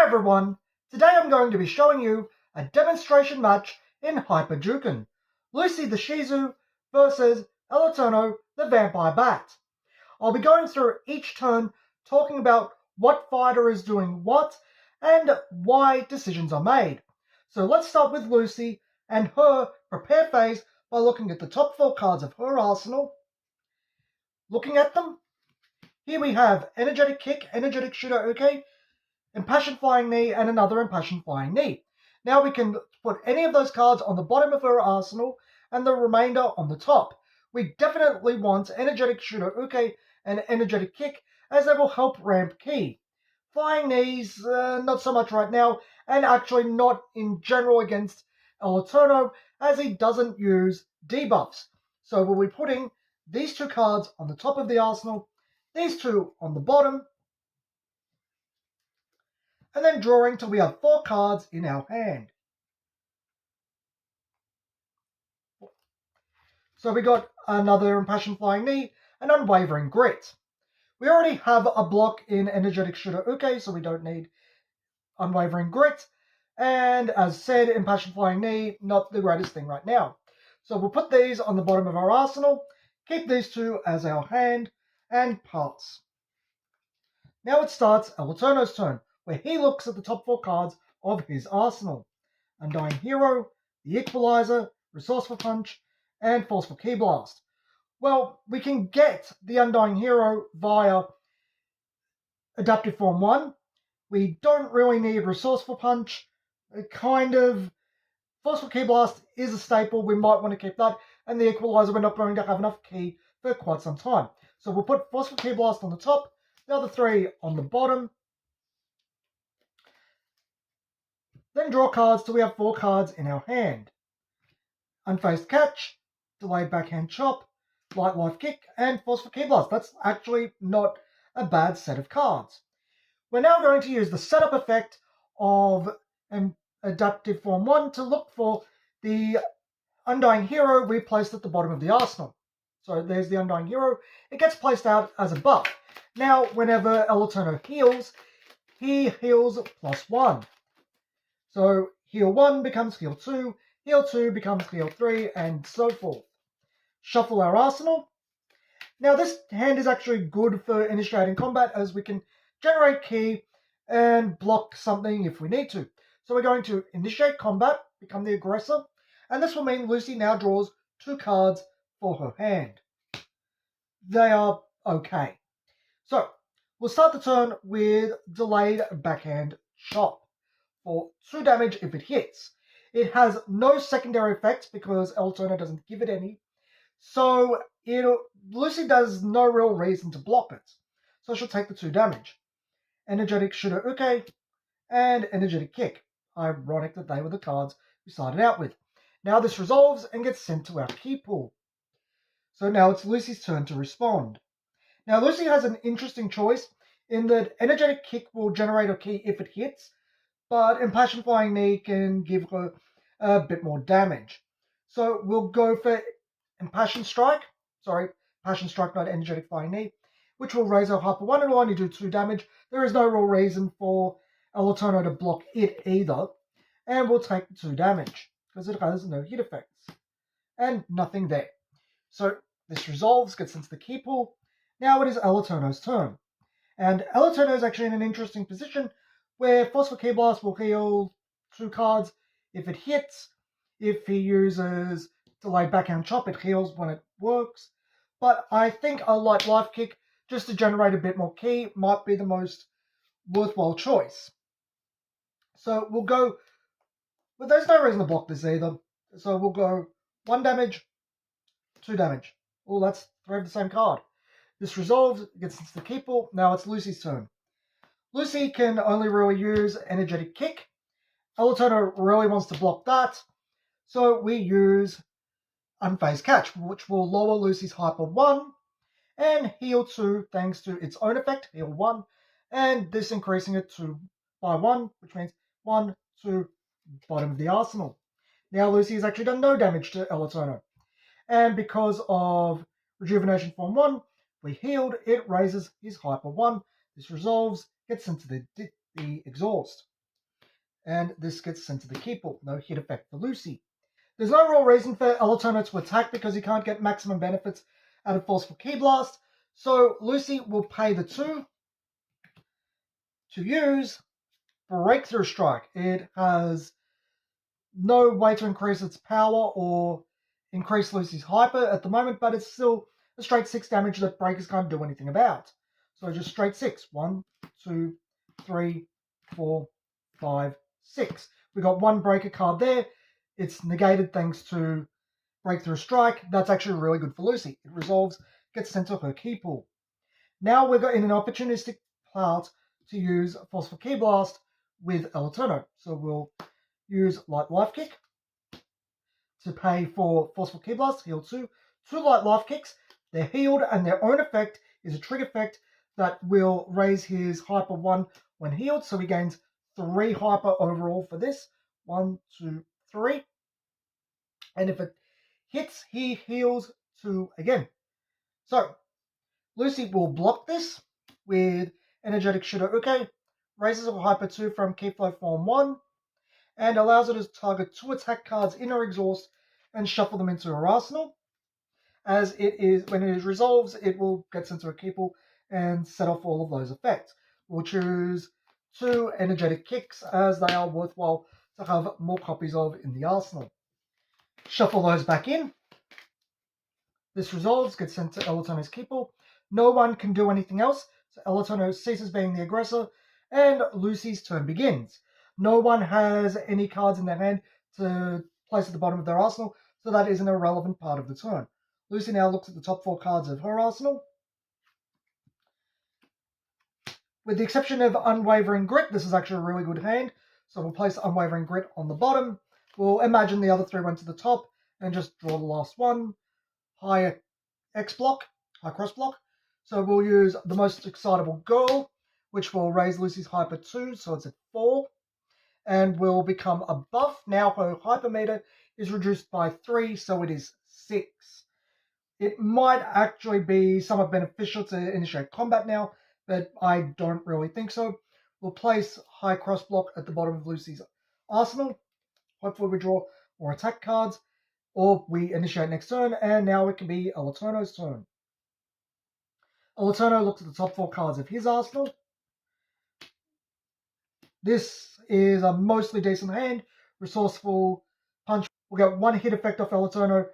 everyone, today I'm going to be showing you a demonstration match in Hyper Juken. Lucy the Shih Tzu versus Eterno the Vampire Bat. I'll be going through each turn talking about what fighter is doing what and why decisions are made. So let's start with Lucy and her prepare phase by looking at the top 4 cards of her arsenal. Looking at them, here we have Energetic Kick, Energetic Shooter, okay, Impassioned Flying Knee, and another Impassioned Flying Knee. Now we can put any of those cards on the bottom of her arsenal and the remainder on the top. We definitely want Energetic Shooter Uke and Energetic Kick, as they will help ramp Ki. Flying Knees, not so much right now, and actually not in general against Eterno, as he doesn't use debuffs. So we'll be putting these 2 cards on the top of the arsenal, these 2 on the bottom, and then drawing till we have 4 cards in our hand. So we got another Impassioned Flying Knee, and Unwavering Grit. We already have a block in Energetic Shooter Uke, so we don't need Unwavering Grit. And as said, Impassioned Flying Knee, not the greatest thing right now. So we'll put these on the bottom of our arsenal, keep these 2 as our hand, and pass. Now it starts Eterno's turn, where he looks at the top 4 cards of his arsenal. Undying Hero, the Equalizer, Resourceful Punch, and Forceful Ki Blast. Well, we can get the Undying Hero via Adaptive Form 1. We don't really need Resourceful Punch. Forceful Ki Blast is a staple. We might want to keep that. And the Equalizer, we're not going to have enough Ki for quite some time. So we'll put Forceful Ki Blast on the top, the other 3 on the bottom. Then draw cards till we have 4 cards in our hand. Unfazed Catch, Delayed Backhand Chop, Light Life Kick, and Forceful Ki Blast. That's actually not a bad set of cards. We're now going to use the setup effect of Adaptive Form 1 to look for the Undying Hero we placed at the bottom of the arsenal. So there's the Undying Hero. It gets placed out as a buff. Now, whenever Eterno heals, he heals +1. So heal 1 becomes heal 2, heal 2 becomes heal 3, and so forth. Shuffle our arsenal. Now this hand is actually good for initiating combat, as we can generate Ki and block something if we need to. So we're going to initiate combat, become the aggressor, and this will mean Lucy now draws 2 cards for her hand. They are okay. So we'll start the turn with Delayed Backhand Chop for 2 damage if it hits. It has no secondary effects because Eterno doesn't give it any. So Lucy does no real reason to block it. So she'll take the 2 damage. Energetic Shooter Uke and Energetic Kick. Ironic that they were the cards we started out with. Now this resolves and gets sent to our Ki pool. So now it's Lucy's turn to respond. Now Lucy has an interesting choice in that Energetic Kick will generate a Ki if it hits, but Impassioned Flying Knee can give her a bit more damage. So we'll go for Impassioned Strike. Sorry, Impassioned Strike, not Energetic Flying Knee, which will raise our Hyper 1 and will only do 2 damage. There is no real reason for Eterno to block it either. And we'll take 2 damage, because it has no hit effects. And nothing there. So this resolves, gets into the Ki pool. Now it is Eterno's turn. And Eterno is actually in an interesting position where Forceful Ki Blast will heal 2 cards if it hits. If he uses Delayed Backhand Chop, it heals when it works. But I think a Light Life Kick, just to generate a bit more Ki, might be the most worthwhile choice. So we'll go, but there's no reason to block this either. So we'll go 1 damage, 2 damage. Oh, that's 3 of the same card. This resolves, gets into the Ki pool. Now it's Lucy's turn. Lucy can only really use Energetic Kick. Eterno really wants to block that. So we use Unfazed Catch, which will lower Lucy's Hyper 1 and heal 2 thanks to its own effect, heal 1, and this increasing it by 1, which means 1 to bottom of the arsenal. Now Lucy has actually done no damage to Eterno. And because of Rejuvenation Form 1, we healed, it raises his Hyper 1. This resolves, gets into the exhaust. and this gets sent to the keeper. No hit effect for Lucy. There's no real reason for Elatono to attack because he can't get maximum benefits out of Forceful Key Blast. So Lucy will pay the 2 to use Breakthrough Strike. It has no way to increase its power or increase Lucy's hyper at the moment, but it's still a straight 6 damage that Breakers can't do anything about. So just straight 6. 1, 2, 3, 4, 5, 6. We got 1 Breaker card there. It's negated thanks to Breakthrough Strike. That's actually really good for Lucy. It resolves, gets sent to her key pool. Now we're in an opportunistic part to use Forceful Key Blast with Elatono. So we'll use Light Life Kick to pay for Forceful Key Blast, heal 2. 2 Light Life Kicks. They're healed, and their own effect is a trigger effect that will raise his hyper 1 when healed. So he gains 3 hyper overall for this. 1, 2, 3. And if it hits, he heals 2 again. So Lucy will block this with Energetic Shooter Uke, raises a hyper 2 from Keyflow form 1, and allows her to target 2 attack cards in her exhaust and shuffle them into her arsenal. As it is, when it resolves, it will get sent to a key pool and set off all of those effects. We'll choose 2 energetic kicks as they are worthwhile to have more copies of in the arsenal. Shuffle those back in. This resolves, gets sent to Elatono's key pool. No one can do anything else, so Elatono ceases being the aggressor, and Lucy's turn begins. No one has any cards in their hand to place at the bottom of their arsenal, so that is an irrelevant part of the turn. Lucy now looks at the top 4 cards of her arsenal. With the exception of Unwavering Grit, this is actually a really good hand, so we'll place Unwavering Grit on the bottom. We'll imagine the other 3 went to the top and just draw the last one. High X block, high cross block. So we'll use the Most Excitable Girl, which will raise Lucy's hyper 2, so it's at 4. And will become a buff. Now her hyper meter is reduced by 3, so it is 6. It might actually be somewhat beneficial to initiate combat now, but I don't really think so. We'll place High Cross Block at the bottom of Lucy's arsenal. Hopefully we draw more attack cards, or we initiate next turn, and now it can be Elatono's turn. Elatono looks at the top 4 cards of his arsenal. This is a mostly decent hand. Resourceful Punch. We'll get 1 hit effect off Elatono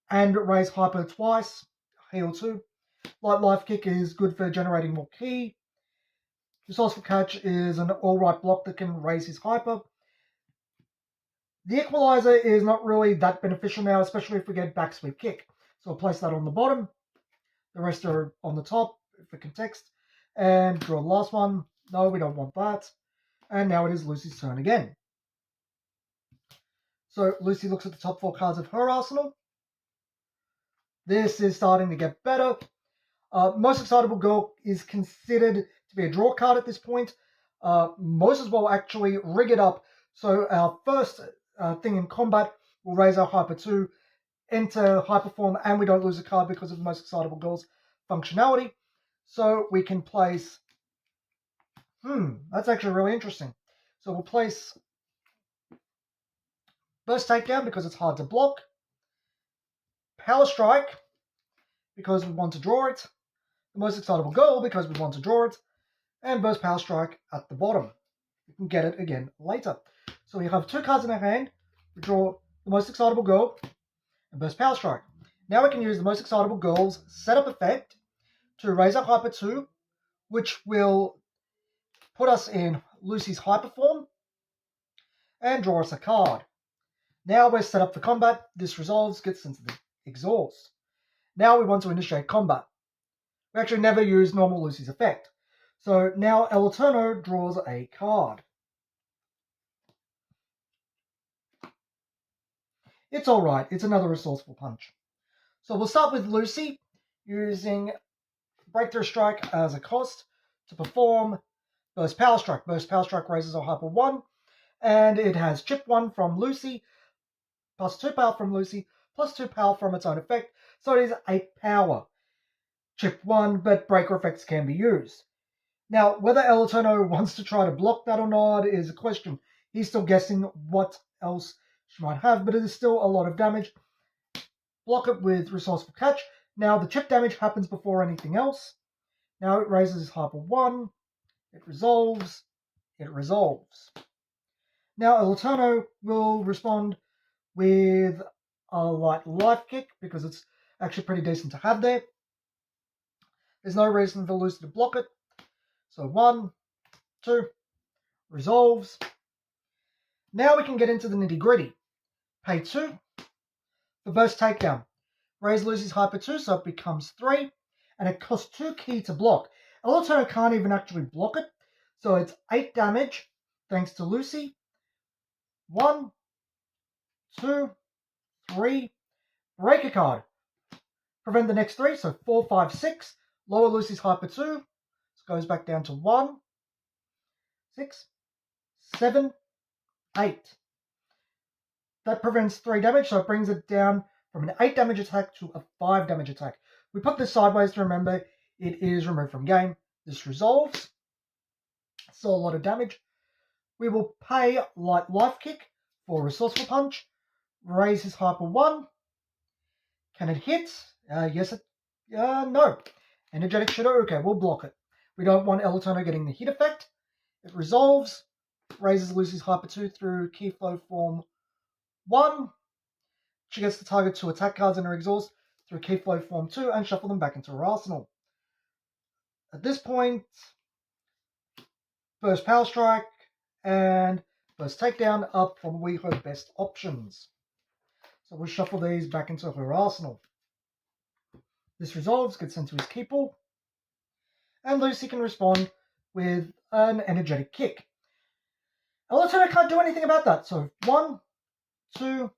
and raise hyper twice. Heal 2. Light Life Kick is good for generating more ki. Resourceful Catch is an alright block that can raise his hyper. The Equalizer is not really that beneficial now, especially if we get Backsweep Kick. So I'll place that on the bottom. The rest are on the top for context. And draw the last one. No, we don't want that. And now it is Lucy's turn again. So Lucy looks at the top 4 cards of her arsenal. This is starting to get better. Most Excitable Girl is considered to be a draw card at this point. Most as well actually rig it up. So our first thing in combat will raise our Hyper 2, enter Hyper Form, and we don't lose a card because of the Most Excitable Girl's functionality. So we can place... that's actually really interesting. So we'll place Burst Takedown because it's hard to block. Power Strike because we want to draw it. The Most Excitable Girl because we want to draw it. And Burst Power Strike at the bottom. We can get it again later. So we have 2 cards in our hand. We draw the Most Excitable Girl and Burst Power Strike. Now we can use the Most Excitable Girl's setup effect to raise our Hyper 2, which will put us in Lucy's Hyper form and draw us a card. Now we're set up for combat. This resolves, gets into the exhaust. Now we want to initiate combat. We actually never use normal Lucy's effect. So now Elatono draws a card. It's alright, it's another Resourceful Punch. So we'll start with Lucy, using Breakthrough Strike as a cost to perform Burst Power Strike. Burst Power Strike raises our Hyper 1, and it has Chip 1 from Lucy, plus 2 power from Lucy, plus 2 power from its own effect, so it is 8 power. Chip 1, but breaker effects can be used. Now, whether Elatono wants to try to block that or not is a question. He's still guessing what else she might have, but it is still a lot of damage. Block it with Resourceful Catch. Now the chip damage happens before anything else. Now it raises Hyper 1. It resolves. It resolves. Now Eterno will respond with a light life kick because it's actually pretty decent to have there. There's no reason for Lucy to block it. So 1, 2, resolves. Now we can get into the nitty gritty. Pay 2 for Burst Takedown. Raise Lucy's Hyper 2 so it becomes 3. And it costs 2 ki to block. Eterno can't even actually block it. So it's 8 damage thanks to Lucy. 1, 2, 3. Break a card. Prevent the next 3, so 4, 5, 6. Lower Lucy's Hyper 2. This goes back down to 1, 6, 7, 8. That prevents 3 damage, so it brings it down from an 8 damage attack to a 5 damage attack. We put this sideways to remember it is removed from game. This resolves. Still a lot of damage. We will pay Light Life Kick for Resourceful Punch. Raise his Hyper 1. Can it hit? Yes, it... no. Energetic Shadow, okay, we'll block it. We don't want Eterno getting the hit effect. It resolves. Raises Lucy's Hyper 2 through Key Flow Form 1. She gets to target 2 attack cards in her exhaust through Key Flow Form 2 and shuffle them back into her arsenal. At this point, Burst Power Strike and Burst Takedown are probably her best options. So we'll shuffle these back into her arsenal. This resolves, gets sent to his keep pool, and Lucy can respond with an energetic kick. Eterno can't do anything about that, so 1, 2,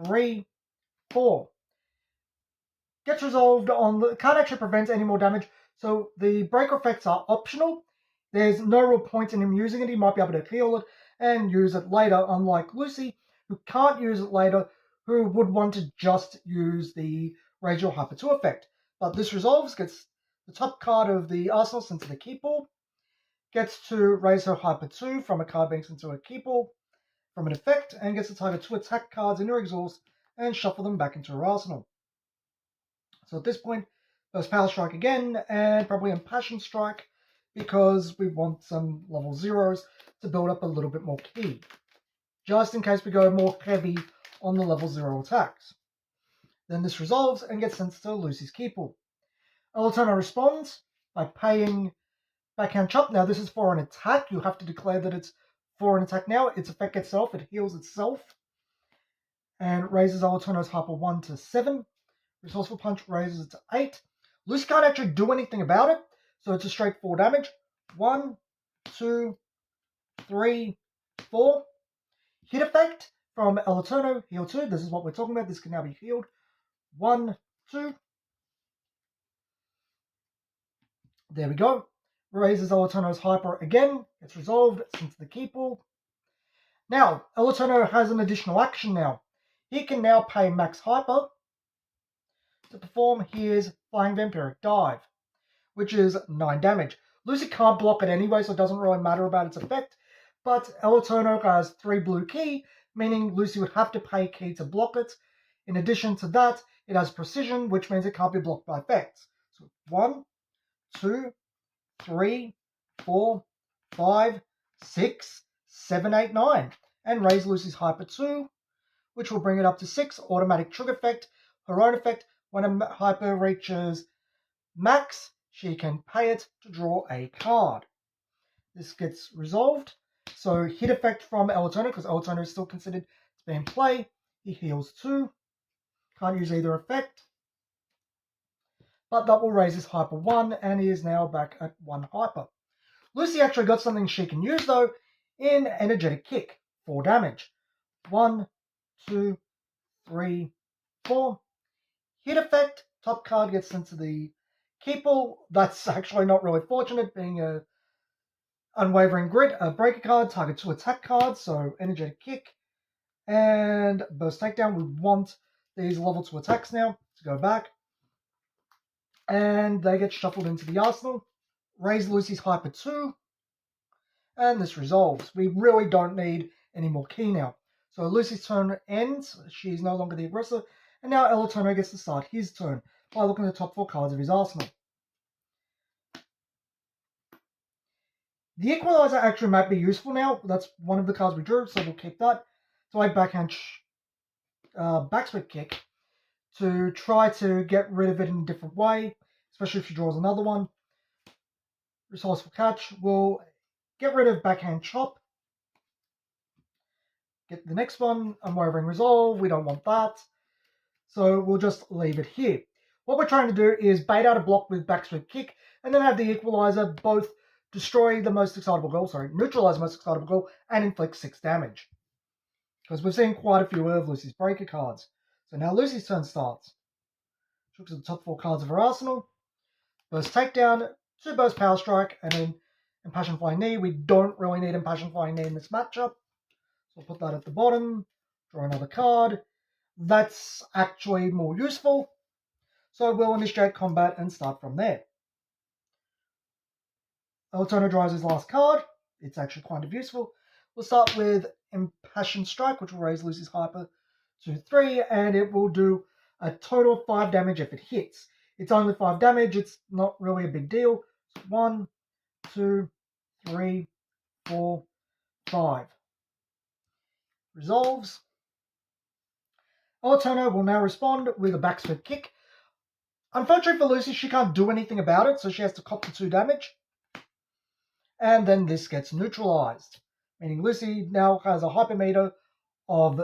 3, 4. Gets resolved on the... Can't actually prevent any more damage, so the breaker effects are optional. There's no real point in him using it. He might be able to heal it and use it later, unlike Lucy, who can't use it later, who would want to just use the Raise Your Hyper 2 effect. But this resolves, gets the top card of the arsenal sent to the keep pool, gets to raise her Hyper 2 from a card being sent to her keep pool from an effect, and gets to target 2 attack cards in her exhaust and shuffle them back into her arsenal. So at this point, Burst Power Strike again, and probably Impassioned Strike, because we want some level 0s to build up a little bit more ki, just in case we go more heavy on the level 0 attacks. Then this resolves and gets sent to Lucy's keep pool. Eterno responds by paying Backhand Chop. Now this is for an attack. You have to declare that it's for an attack now. Its effect itself, it heals itself. And raises Eterno's Hyper 1 to 7. Resourceful Punch raises it to 8. Lucy can't actually do anything about it, so it's a straight 4 damage. 1, 2, 3, 4. Hit effect from Eterno, heal 2. This is what we're talking about. This can now be healed. 1, 2. There we go. Raises Eterno's Hyper again. It's resolved. It's into the keep pool. Now, Eterno has an additional action now. He can now pay Max Hyper to perform his Flying Vampiric Dive, which is 9 damage. Lucy can't block it anyway, so it doesn't really matter about its effect. But Eterno has 3 blue ki, meaning Lucy would have to pay ki to block it. In addition to that, it has precision, which means it can't be blocked by effects. So 1, 2, 3, 4, 5, 6, 7, 8, 9. And raise Lucy's Hyper 2, which will bring it up to 6. Automatic trigger effect. Her own effect, when a Hyper reaches max, she can pay it to draw a card. This gets resolved. So hit effect from Eterno, because Eterno is still considered to be in play. He heals 2. Can't use either effect. But that will raise his Hyper 1, and he is now back at 1 Hyper. Lucy actually got something she can use, though, in Energetic Kick. 4 damage. 1, 2, 3, 4. Hit effect. Top card gets sent to the keep pool. That's actually not really fortunate, being a Unwavering Grit. A breaker card, target 2 attack cards, so Energetic Kick. And Burst Takedown. We want these level 2 attacks now to go back. And they get shuffled into the arsenal. Raise Lucy's Hyper 2. And this resolves. We really don't need any more key now. So Lucy's turn ends. She's no longer the aggressor. And now El Eterno gets to start his turn by looking at the top 4 cards of his arsenal. The Equalizer actually might be useful now. That's one of the cards we drew, so we'll keep that. So I backhand backswing kick to try to get rid of it in a different way, especially if she draws another one. Resourceful catch will get rid of backhand chop. Get the next one, unwavering resolve. We don't want that. So we'll just leave it here. What we're trying to do is bait out a block with backswing kick and then have the Equalizer both destroy the most excitable goal, neutralize the most excitable goal and inflict 6 damage. Because we've seen quite a few of Lucy's breaker cards. So now Lucy's turn starts. She looks at the top 4 cards of her arsenal. Burst Takedown, 2 Burst Power Strike, and then Impassioned Flying Knee. We don't really need Impassioned Flying Knee in this matchup. So we'll put that at the bottom. Draw another card. That's actually more useful. So we'll initiate combat and start from there. El Eterno draws his last card. It's actually kind of useful. We'll start with Impassioned Strike, which will raise Lucy's hyper to 3, and it will do a total of 5 damage if it hits. It's only 5 damage, it's not really a big deal. So 1, 2, 3, 4, 5. Resolves. El Eterno will now respond with a backswing kick. Unfortunately for Lucy, she can't do anything about it, so she has to cop the 2 damage. And then this gets neutralized, meaning Lucy now has a hypermeter of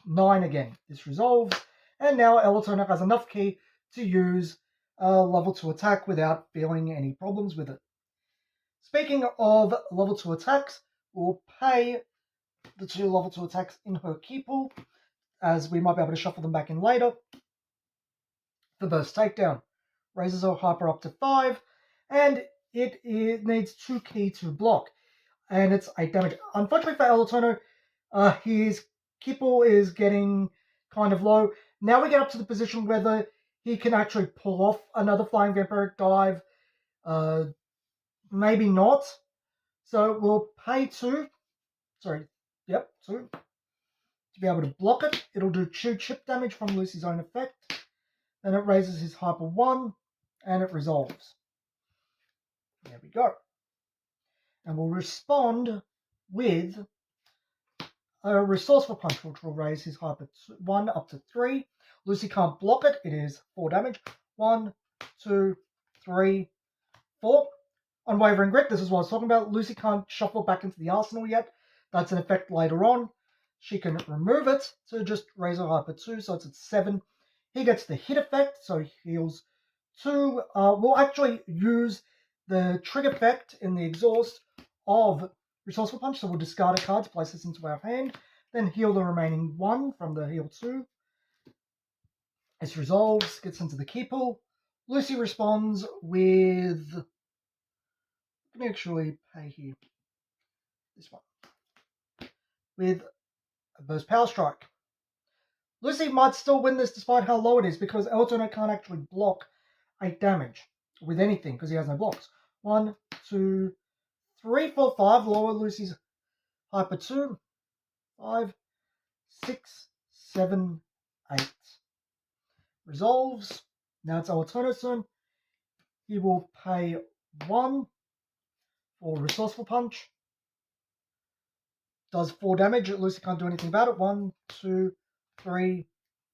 9 again. This resolves, and now El Eterno has enough key to use a level 2 attack without feeling any problems with it. Speaking of level 2 attacks, we'll pay the 2 level 2 attacks in her key pool, as we might be able to shuffle them back in later. The Burst Takedown raises her hyper up to 5, and it needs 2 key to block, and it's 8 damage. Unfortunately for El Eterno, his key pool is getting kind of low. Now we get up to the position whether he can actually pull off another Flying Vampiric Dive. Maybe not. So we'll pay 2. 2. To be able to block it. It'll do 2 chip damage from Lucy's own effect. Then it raises his hyper 1, and it resolves. There we go. And we'll respond with a Resourceful Punch, which will raise his hyper 1 up to 3. Lucy can't block it. It is 4 damage. 1, 2, 3, 4. Unwavering Grit, this is what I was talking about. Lucy can't shuffle back into the arsenal yet. That's an effect later on. She can remove it to just raise her hyper 2, so it's at 7. He gets the hit effect, so he heals 2. We'll actually use the trigger effect in the exhaust of Resourceful Punch, so we'll discard a card to place this into our hand, then heal the remaining 1 from the heal 2. This resolves, gets into the key pool. Lucy responds with... Let me actually pay here. This one. With a Burst Power Strike. Lucy might still win this despite how low it is, because El Eterno can't actually block 8 damage with anything, because he has no blocks. 1, 2, 3, 4, 5. Lower Lucy's hyper 2. 5, 6, 7, 8. Resolves. Now it's El Eterno's turn. He will pay 1 for Resourceful Punch. Does 4 damage. Lucy can't do anything about it. 1, 2, 3,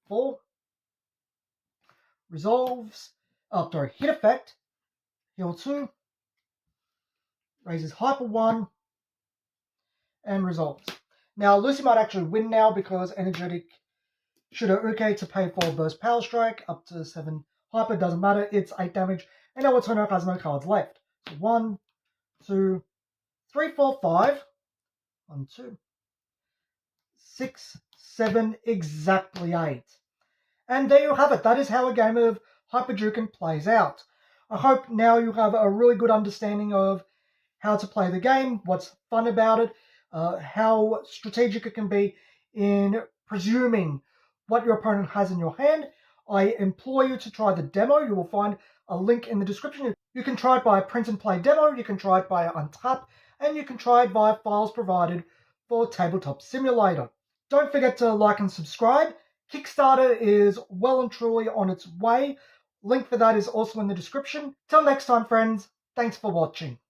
4. Resolves. After hit effect. Heal 2. Raises hyper 1. And resolves. Now Lucy might actually win now because Energetic should have okay to pay for Burst Power Strike up to 7 hyper. Doesn't matter. It's 8 damage. And El Eterno has no cards left. So 1, 2, 3, 4, 5. 1, 2, 6, 7, exactly 8. And there you have it. That is how a game of Hyper Juken plays out. I hope now you have a really good understanding of how to play the game, what's fun about it, how strategic it can be in presuming what your opponent has in your hand. I implore you to try the demo. You will find a link in the description. You can try it by a print and play demo. You can try it by untap. and you can try it via files provided for Tabletop Simulator. Don't forget to like and subscribe. Kickstarter is well and truly on its way. Link for that is also in the description. Till next time, friends, thanks for watching.